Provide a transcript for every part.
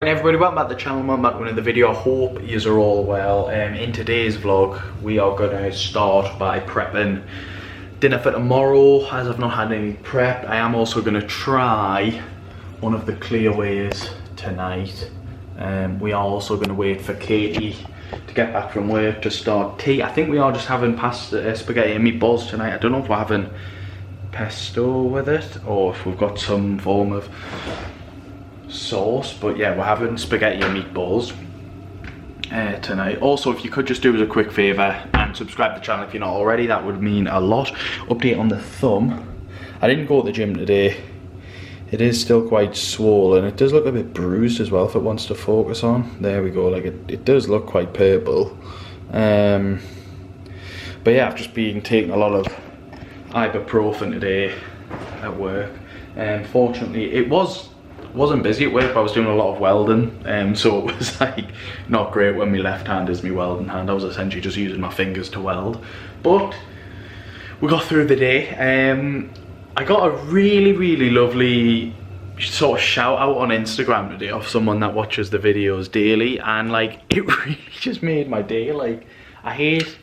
Hey everybody, welcome back to the channel. Welcome back to another video. I hope you are all well. In today's vlog we are going to start by prepping dinner for tomorrow, as I've not had any prep. I am also going to try one of the clearways tonight. We are also going to wait for Katie to get back from work to start tea. I think we are just having pasta, spaghetti and meatballs tonight. I don't know if we're having pesto with it or if we've got some form of sauce, but yeah, we're having spaghetti and meatballs tonight. Also, if you could just do us a quick favour and subscribe to the channel if you're not already, that would mean a lot. Update on the thumb. I didn't go to the gym today. It is still quite swollen. It does look a bit bruised as well if it wants to focus on. There we go, like it does look quite purple. But yeah, I've just been taking a lot of ibuprofen today at work. Fortunately, it wasn't busy at work, but I was doing a lot of welding, so it was like not great when my left hand is my welding hand. I was essentially just using my fingers to weld, but we got through the day. I got a really lovely sort of shout out on Instagram today of someone that watches the videos daily, and like it really just made my day. Like, I hate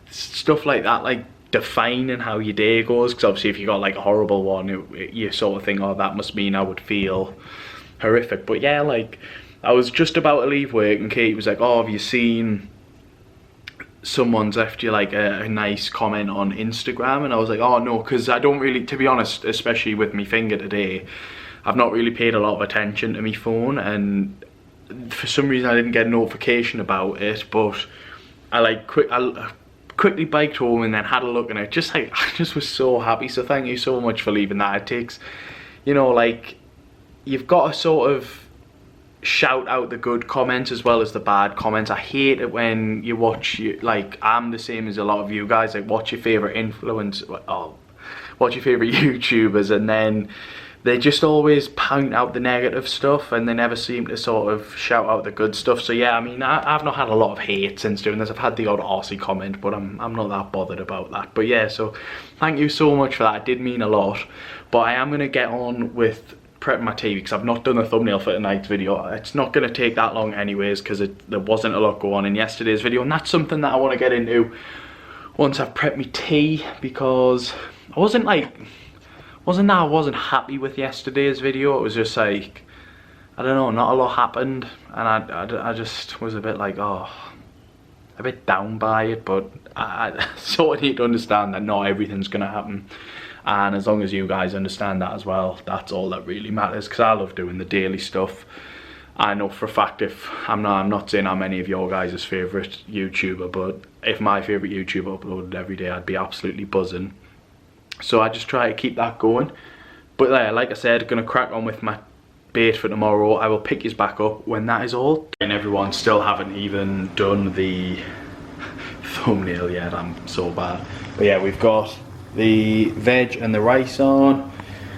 stuff like that, like defining how your day goes, because obviously if you got like a horrible one, you sort of think, oh, that must mean I would feel horrific. But yeah, like I was just about to leave work and Kate was like, oh, have you seen someone's left you like a nice comment on Instagram? And I was like, oh no, because I don't really, to be honest, especially with my finger today, I've not really paid a lot of attention to my phone, and for some reason I didn't get a notification about it. But I quickly biked home and then had a look, and I just was so happy. So thank you so much for leaving that. It takes, you know, like, you've got to sort of shout out the good comments as well as the bad comments. I hate it when you watch, like, I'm the same as a lot of you guys, like watch your favorite watch your favorite YouTubers, and then they just always point out the negative stuff and they never seem to sort of shout out the good stuff. So yeah, I mean, I've not had a lot of hate since doing this. I've had the odd Aussie comment, but I'm not that bothered about that. But yeah, so thank you so much for that. It did mean a lot. But I am going to get on with prepping my tea because I've not done a thumbnail for tonight's video. It's not going to take that long anyways, because there wasn't a lot going on in yesterday's video, and that's something that I want to get into once I've prepped my tea, because I wasn't happy with yesterday's video. It was just like, I don't know, not a lot happened, and I just was a bit like, oh, a bit down by it. But I sort of need to understand that not everything's gonna happen, and as long as you guys understand that as well, that's all that really matters, because I love doing the daily stuff. I know for a fact, if I'm not saying I'm any of your guys' favourite YouTuber, but if my favourite YouTuber uploaded every day, I'd be absolutely buzzing. So I just try to keep that going. But like I said, gonna crack on with my bait for tomorrow. I will pick you back up when that is all. And everyone, still haven't even done the thumbnail yet. I'm so bad. But yeah, we've got the veg and the rice on.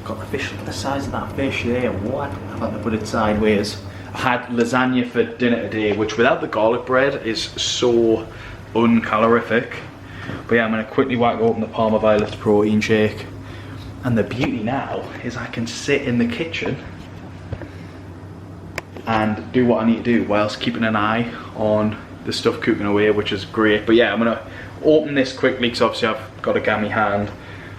Got the fish. Look at the size of that fish there. What? I've had to put it sideways. I had lasagna for dinner today, which without the garlic bread is so uncalorific. But yeah, I'm going to quickly whack open the Parma Violets protein shake. And the beauty now is I can sit in the kitchen and do what I need to do whilst keeping an eye on the stuff cooking away, which is great. But yeah, I'm going to open this quickly because obviously I've got a gammy hand,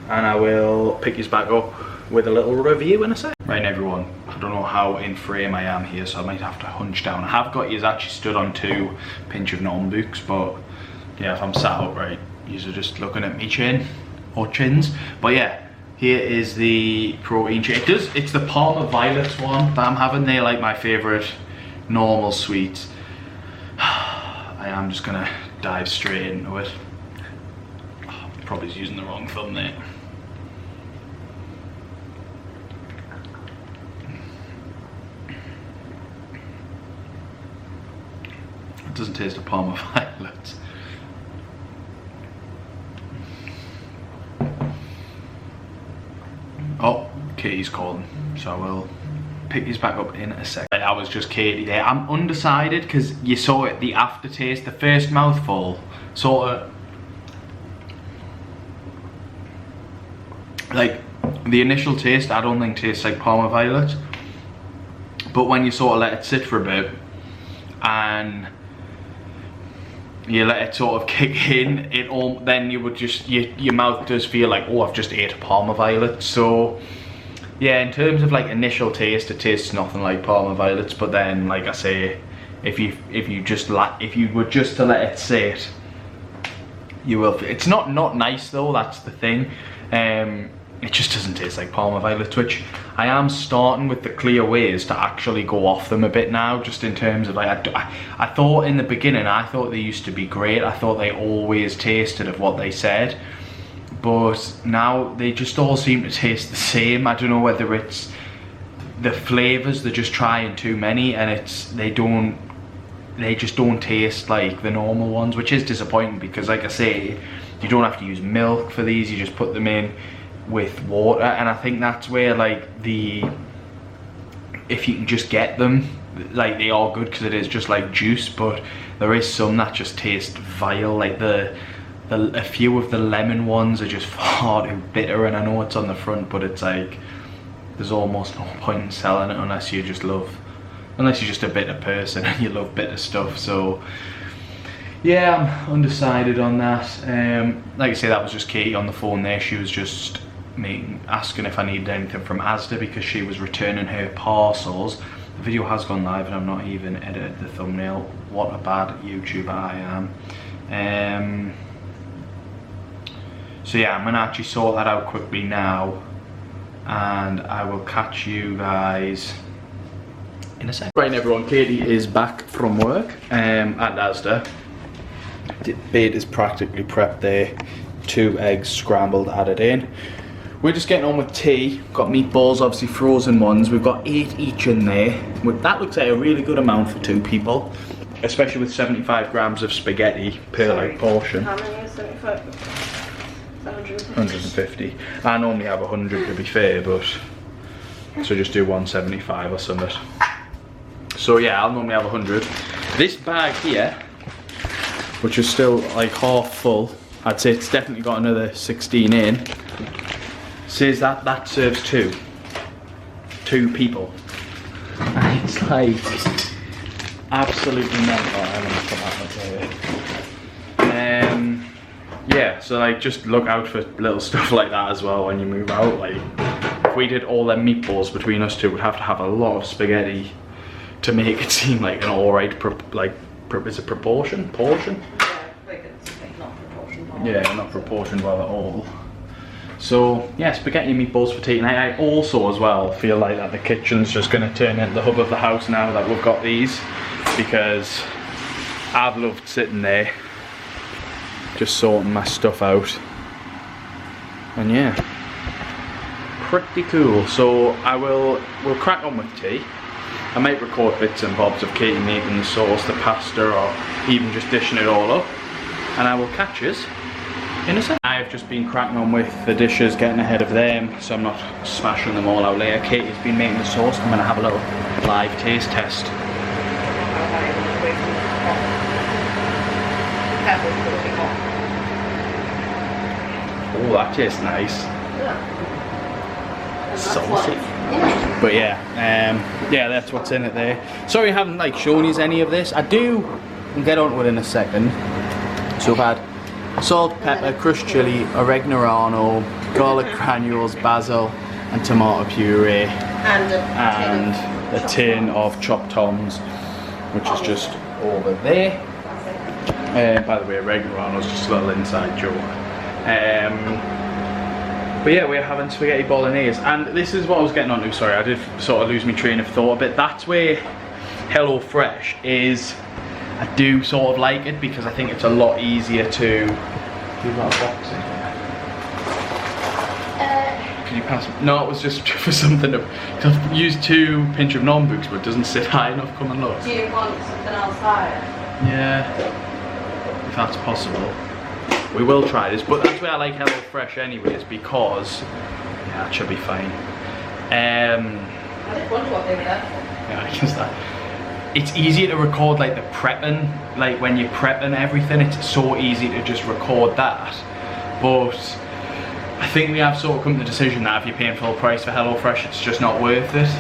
and I will pick you back up with a little review in a sec. Right everyone, I don't know how in frame I am here, so I might have to hunch down. I have got you actually stood on two pinch of Nombuks, but yeah, if I'm sat upright, you're just looking at me chin or chins. But yeah, here is the protein shake. It's the Parma Violets one that I'm having. They're like my favourite normal sweets. I am just gonna dive straight into it. Probably using the wrong thumb there. It doesn't taste of Parma Violets. Oh, Katie's calling, so I will pick these back up in a sec. I was just Katie there. I'm undecided because you saw it, the aftertaste, the first mouthful, sort of like the initial taste, I don't think tastes like Parma Violets. But when you sort of let it sit for a bit and you let it sort of kick in, then you would just, your mouth does feel like, oh, I've just ate a Parma Violet. So yeah, in terms of like initial taste, it tastes nothing like Parma Violets. But then, like I say, if you were just to let it sit, you will. It's not nice though. That's the thing. It just doesn't taste like Parma Violets, which I am starting with the clear ways to actually go off them a bit now, just in terms of like, I thought in the beginning, I thought they used to be great. I thought they always tasted of what they said, but now they just all seem to taste the same. I don't know whether it's the flavours, they're just trying too many, and they just don't taste like the normal ones, which is disappointing because, like I say, you don't have to use milk for these, you just put them in with water. And I think that's where like if you can just get them, like they are good because it is just like juice, but there is some that just taste vile. Like a few of the lemon ones are just far too bitter, and I know it's on the front, but it's like there's almost no point in selling it unless you're just a bitter person and you love bitter stuff. So yeah, I'm undecided on that. Like I say, that was just Katie on the phone there. She was just asking if I needed anything from Asda because she was returning her parcels. The video has gone live and I've not even edited the thumbnail. What a bad YouTuber I am. So yeah, I'm gonna actually sort that out quickly now, and I will catch you guys in a second. Right everyone, Katie is back from work at Asda. The bait is practically prepped there. 2 eggs scrambled added in. We're just getting on with tea. Got meatballs, obviously frozen ones. We've got 8 each in there. That looks like a really good amount for 2 people, especially with 75 grams of spaghetti per like portion. How many is 75? 150. I normally have 100 to be fair, but so just do 175 or something. So yeah, I'll normally have 100. This bag here, which is still like half full, I'd say it's definitely got another 16 in, says that serves 2 people. And it's like absolutely mental. I'm gonna put that up there. Yeah, so like just look out for little stuff like that as well when you move out. Like if we did all them meatballs between us two, we'd have to have a lot of spaghetti to make it seem like an alright is it portion? Yeah, like it's not proportioned well. Yeah, not proportioned well at all. So yeah, spaghetti and meatballs for tea. And I also as well feel like that the kitchen's just going to turn into the hub of the house now that we've got these, because I've loved sitting there just sorting my stuff out, and yeah, pretty cool. So we'll crack on with tea. I might record bits and bobs of Katie making the sauce, the pasta, or even just dishing it all up, and I will catch us in a second. I've just been cracking on with the dishes, getting ahead of them, so I'm not smashing them all out later. Katie's been making the sauce. I'm gonna have a little live taste test. Oh, that tastes nice. Saucy. But yeah, yeah, that's what's in it there. Sorry I haven't like shown you any of this. I'll get onto it in a second. So I've had salt, pepper, crushed chilli, oregano, garlic granules, basil, and tomato puree, and a tin of chopped toms, which is just over there. By the way, oregano is just a little inside joke. But yeah, we're having spaghetti bolognese, and this is what I was getting onto. Sorry, I did sort of lose my train of thought a bit. That's where Hello Fresh is. I do sort of like it because I think it's a lot easier to. You've got a box in here. Can you pass me? No, it was just for something to. I've used 2 pinch of non books, but it doesn't sit high enough. Come and look. Do you want something else higher? Yeah, if that's possible. We will try this, but that's why I like Hello Fresh anyways, because yeah, that should be fine. I just wonder what they were there for. Yeah, I guess that. It's easier to record like the prepping, like when you're prepping everything, it's so easy to just record that. But I think we have sort of come to the decision that if you're paying full price for Hello Fresh, it's just not worth it.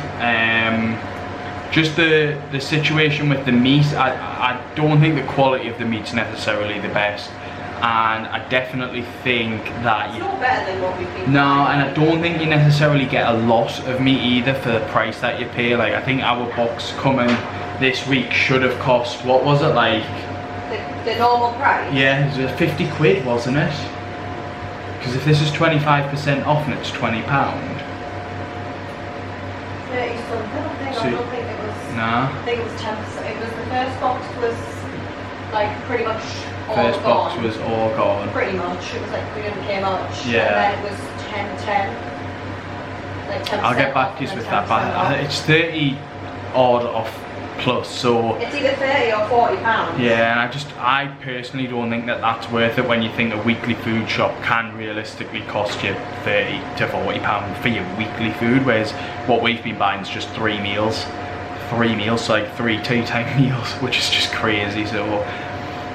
just the situation with the meat. I don't think the quality of the meat's necessarily the best, and I definitely think that it's not better than what we've been. No, and I don't think you necessarily get a lot of meat either for the price that you pay. Like, I think our box coming this week should have cost, what was it, like the normal price? Yeah, it was 50 quid, wasn't it? Because if this is 25% off and it's £20. 30 something, I think. So, I don't think it was. Nah. I think it was 10%. It was the first box was like pretty much all First gone. box was all gone. Pretty much. It was like 300k much. Yeah. And then it was 10. Like 10%. I'll get back to you with that, but it's 30 odd off plus, so it's either 30 or 40 pounds. yeah, and I personally don't think that that's worth it when you think a weekly food shop can realistically cost you 30 to 40 pounds for your weekly food, whereas what we've been buying is just 3 meals, so like 3 tea-time meals, which is just crazy. So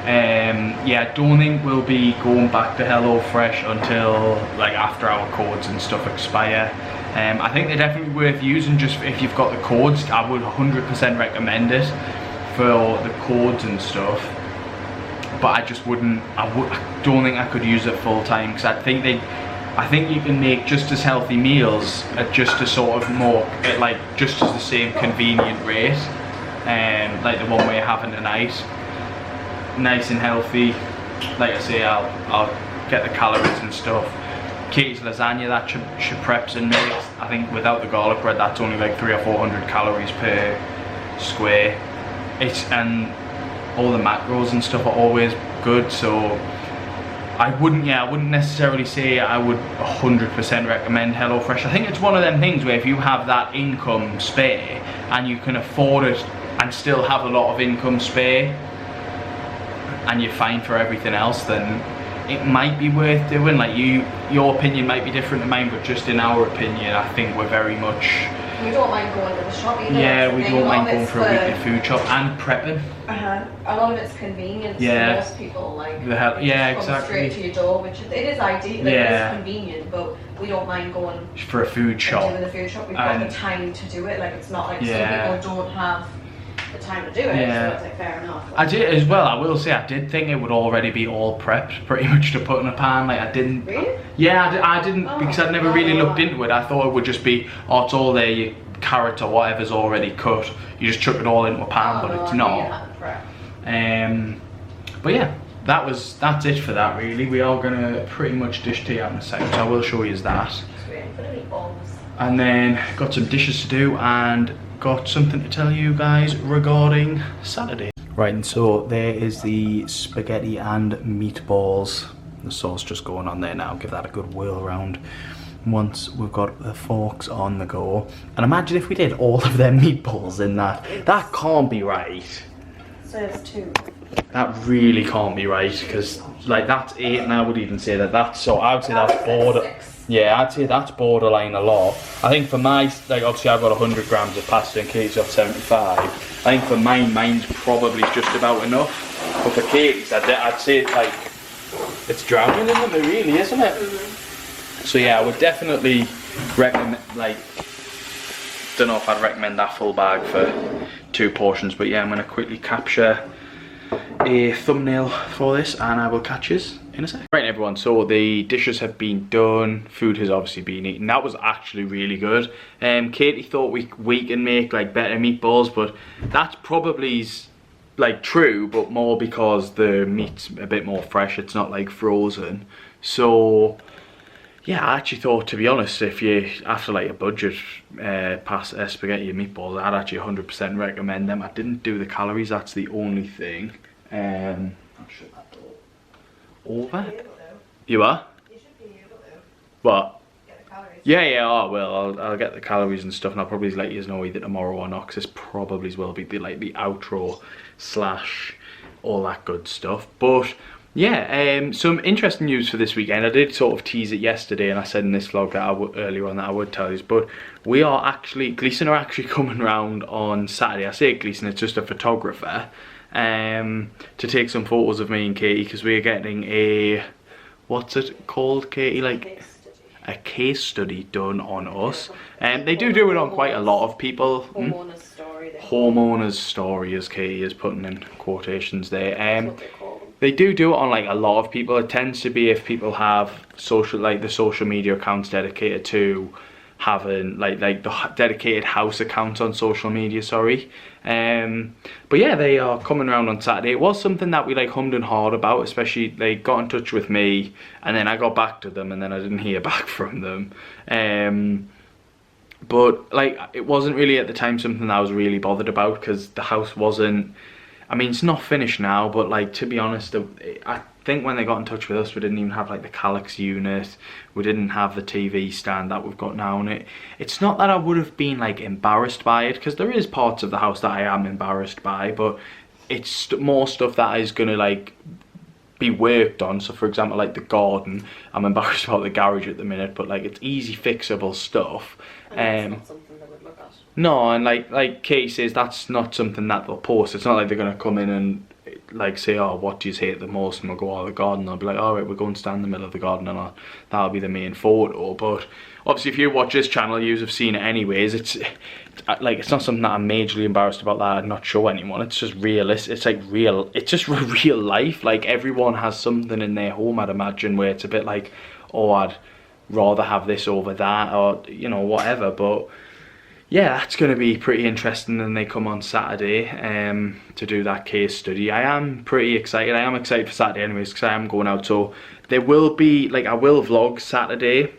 yeah, I don't think we'll be going back to HelloFresh until like after our codes and stuff expire. I think they're definitely worth using just if you've got the codes. I would 100% recommend it for the codes and stuff. But I just wouldn't, I don't think I could use it full time, because I think you can make just as healthy meals at just a sort of more, at like just as the same convenient rate. Like the one we're having tonight. Nice and healthy. Like I say, I'll get the calories and stuff. Katie's lasagna that she preps and makes, I think without the garlic bread, that's only like 300 or 400 calories per square. And all the macros and stuff are always good, so I wouldn't necessarily say I would 100% recommend HelloFresh. I think it's one of them things where if you have that income spare and you can afford it and still have a lot of income spare and you're fine for everything else, then it might be worth doing. Like your opinion might be different to mine, but just in our opinion, I think we're very much. We don't mind going to the shop either. Yeah, we don't mind going for a weekly food shop and prepping. A lot of it's convenient. Yeah. So most people like. Yeah, come exactly. Straight to your door, which it is ideal. Like, Yeah. It is convenient, but we don't mind going for a food shop. doing the food shop. We've got the time to do it. Like, it's not like some people don't have the time to do it, so it's like fair enough. Like, I did as well. I will say I did think it would already be all prepped, pretty much to put in a pan. Like I didn't. Really? Yeah, I didn't because I'd never really looked into it. I thought it would just be, oh, it's all there. Your carrot or whatever's already cut. You just chuck it all into a pan, but it's not. But yeah, that's it for that. Really, we are gonna pretty much dish tea out in a second, so I will show you that. And then got some dishes to do and got something to tell you guys regarding Saturday. Right, and so there is the spaghetti and meatballs. The sauce just going on there now. Give that a good whirl around once we've got the forks on the go. And imagine if we did all of them meatballs in that. That can't be right. So it's 2. That really can't be right, because like that's 8, and I would even say that's, so I would say that's border. Yeah, I'd say that's borderline a lot. I think for my, like obviously I've got 100 grams of pasta and Katie's got 75. I think for mine's probably just about enough. But for Katie's, I'd say it's like, it's drowning in them, it really, isn't it? So yeah, I would definitely recommend, like, don't know if I'd recommend that full bag for 2 portions, but yeah, I'm gonna quickly capture a thumbnail for this and I will catch you in a sec. Right everyone, so the dishes have been done, food has obviously been eaten. That was actually really good. Katie thought we can make like better meatballs, but that's probably like true, but more because the meat's a bit more fresh, it's not like frozen. So yeah, I actually thought, to be honest, if you after like a budget pasta, spaghetti and meatballs, I'd actually 100% recommend them. I didn't do the calories, that's the only thing. I'll shut that door. Over? You are? You should be able to. What? Get the calories. Yeah, oh, well, I'll get the calories and stuff, and I'll probably let you know either tomorrow or not, because this probably will be the outro / all that good stuff. But yeah, some interesting news for this weekend. I did sort of tease it yesterday, and I said in this vlog that earlier on that I would tell you, but we are actually, Gleason are actually coming round on Saturday. I say Gleason, it's just a photographer, to take some photos of me and Katie, because we're getting a, what's it called, Katie? Like a case study done on us. And they do it on quite a lot of people. Homeowner's story. homeowner's story, as Katie is putting in quotations there. That's what they call them. They do it on like a lot of people. It tends to be if people have the social media accounts dedicated to having like the dedicated house accounts on social media, sorry. But yeah, they are coming around on Saturday. It was something that we like hummed and hawed about, especially they got in touch with me and then I got back to them and then I didn't hear back from them. But like it wasn't really at the time something that I was really bothered about, because the house wasn't, I mean, it's not finished now, but like, to be honest, I think when they got in touch with us, we didn't even have like the Calyx unit, we didn't have the TV stand that we've got now, and it's not that I would have been like embarrassed by it, because there is parts of the house that I am embarrassed by, but it's more stuff that is gonna like be worked on. So for example, like the garden, I'm embarrassed about the garage at the minute, but like it's easy fixable stuff. And it's not something they would look at. No, and like Katie says, that's not something that they'll post. It's not like they're gonna come in and like say, oh, what do you hate the most, and we'll go, oh, the garden. They'll be like, all right, we're going to stand in the middle of the garden, and that'll be the main photo. But obviously if you watch this channel, you have seen it anyways. It's like, it's not something that I'm majorly embarrassed about that I'd not show anyone. It's just realistic. It's like real, it's just real life. Like everyone has something in their home, I'd imagine, where it's a bit like, oh, I'd rather have this over that, or you know, whatever. But yeah, that's going to be pretty interesting when they come on Saturday to do that case study. I am pretty excited. I am excited for Saturday anyways, because I am going out. So there will be, like, I will vlog Saturday,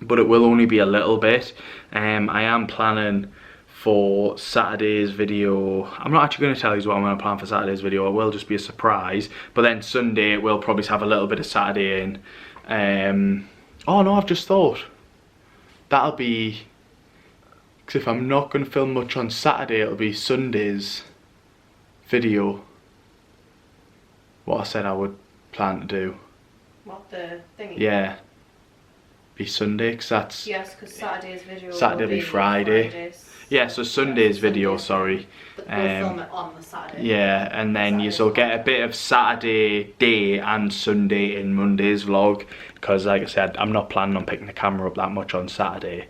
but it will only be a little bit. I am planning for Saturday's video. I'm not actually going to tell you what I'm going to plan for Saturday's video. It will just be a surprise. But then Sunday, we'll probably have a little bit of Saturday in. Oh no, I've just thought. That'll be... because if I'm not going to film much on Saturday, it'll be Sunday's video. What I said I would plan to do. What, the thingy? Yeah. Be Sunday, because that's... Yes, because Saturday's video Saturday will be Friday. Yeah, so Sunday's video, sorry. But we'll film it on the Saturday. Yeah, and then you'll get a bit of Saturday day and Sunday in Monday's vlog, because like I said, I'm not planning on picking the camera up that much on Saturday.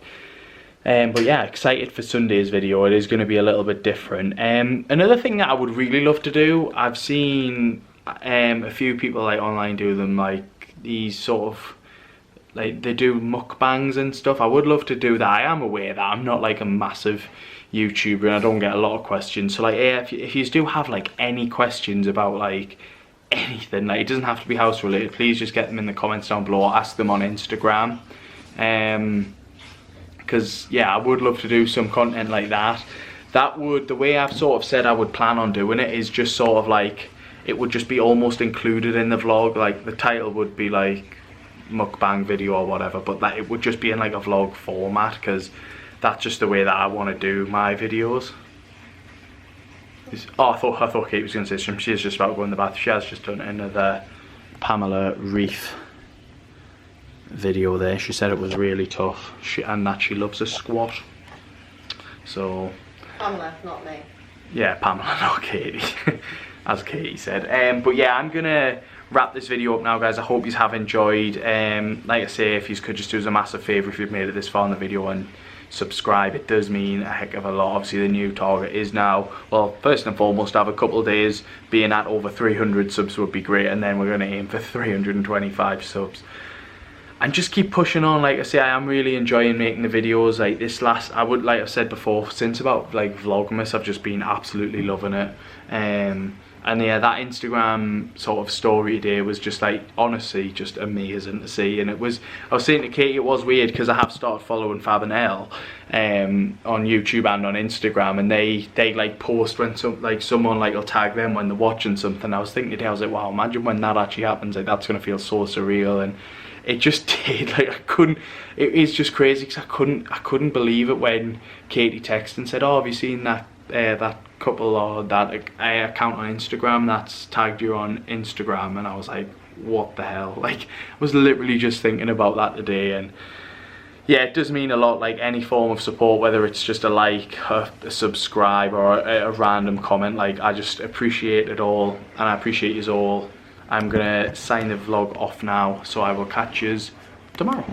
But yeah, excited for Sunday's video. It is going to be a little bit different. Another thing that I would really love to do, I've seen a few people like online do them, like these sort of, like they do mukbangs and stuff. I would love to do that. I am aware that I'm not like a massive YouTuber and I don't get a lot of questions. So like, yeah, if you do have like any questions about like anything, like it doesn't have to be house related, please just get them in the comments down below or ask them on Instagram. Because yeah, I would love to do some content like that. That would, the way I've sort of said I would plan on doing it is just sort of like, it would just be almost included in the vlog. Like the title would be like mukbang video or whatever, but that it would just be in like a vlog format, because that's just the way that I want to do my videos. Oh, I thought Kate was going to say something. She's just about to go in the bath. She has just done another Pamela Reef video there. She said it was really tough, and that she loves a squat. So Pamela, not me. yeah, Pamela, not Katie. As Katie said. But yeah, I'm gonna wrap this video up now, guys. I hope you have enjoyed. Like I say, if you could just do us a massive favour if you've made it this far in the video and subscribe, it does mean a heck of a lot. Obviously the new target is now, well, first and foremost, have a couple of days being at over 300 subs would be great, and then we're going to aim for 325 subs and just keep pushing on. Like I say, I am really enjoying making the videos. Like this last, I would, like I've said before, since about like Vlogmas, I've just been absolutely loving it. And yeah, that Instagram sort of story today was just like, honestly, just amazing to see. And it was, I was saying to Katie, it was weird because I have started following Fab and Elle on YouTube and on Instagram, and they like post when someone like will tag them when they're watching something. I was thinking today, I was like, wow, imagine when that actually happens, like that's gonna feel so surreal. And it just did. Like I couldn't, it is just crazy because I couldn't believe it when Katie texted and said, oh, have you seen that that couple or that account on Instagram that's tagged you on Instagram? And I was like, what the hell? Like I was literally just thinking about that today. And yeah, it does mean a lot, like any form of support, whether it's just a like, a subscribe, or a random comment. Like I just appreciate it all, and I appreciate you all. I'm gonna sign the vlog off now, so I will catch yous tomorrow.